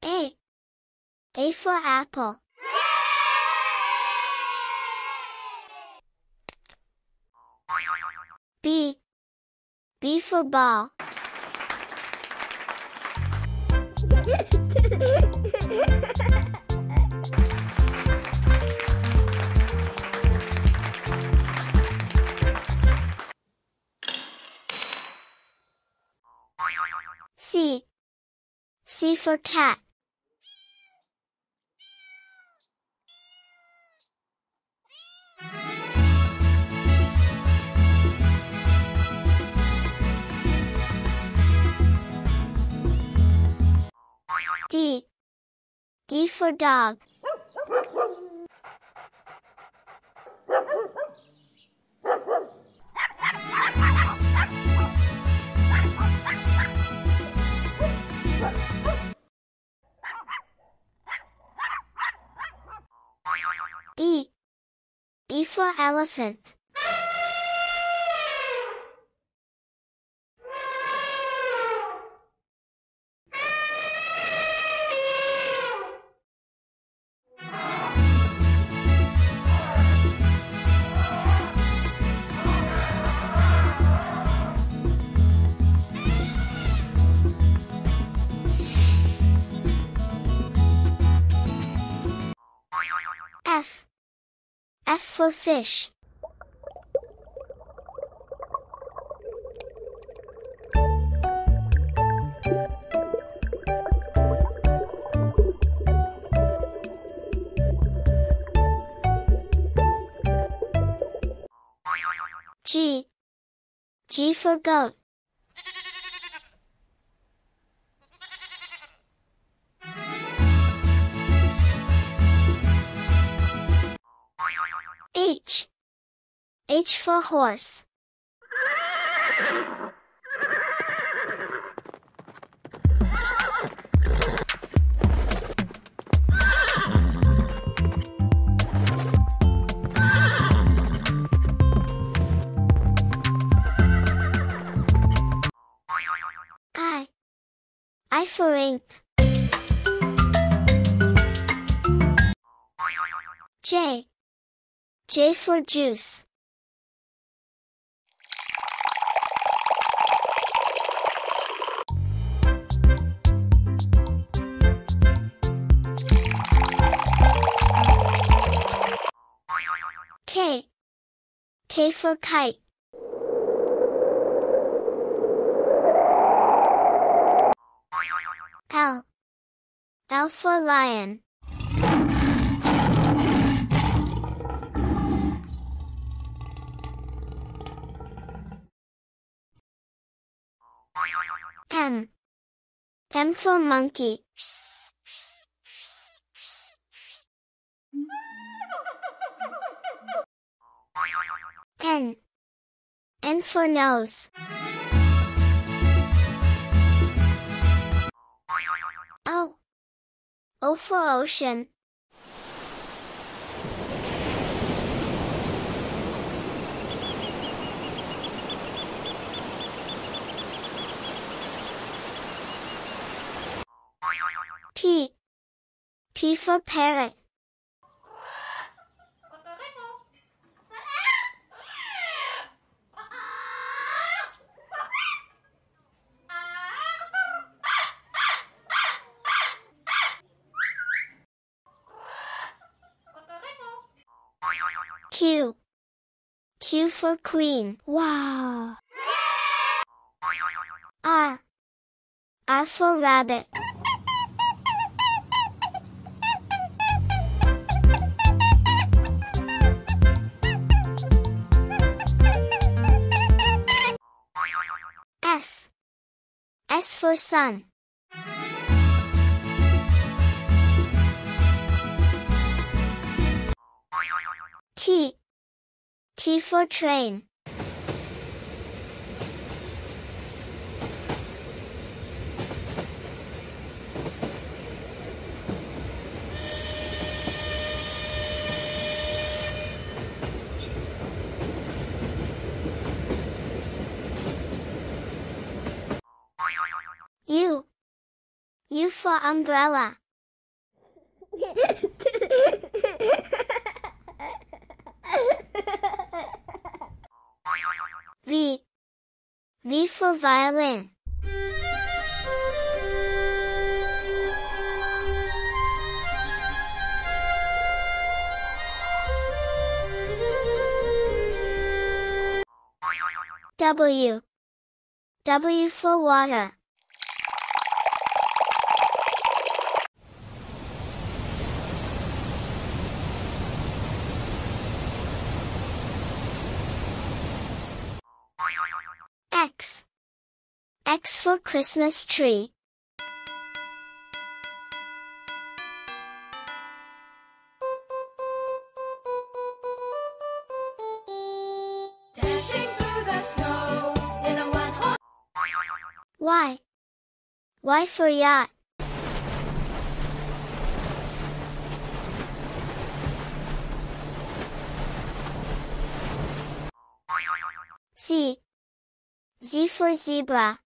A. A for apple. B. B for ball. C. C for cat. D. D for dog. E. E for elephant. F. F for fish. G. G for goat. H. H for horse. I for ink. J. J for juice. K. K for kite. L. L for lion. M. M for monkey. N. N for nose. O. O for ocean. P. P for parrot. Q. Q for queen. Wow! R. R for rabbit. S. S for sun. T. T for train. U. U for for umbrella. V. V for violin. W. W for water. X. X for Christmas tree. Dashing through the snow in a one-horse. Y. Y for yacht. Z. Z for zebra.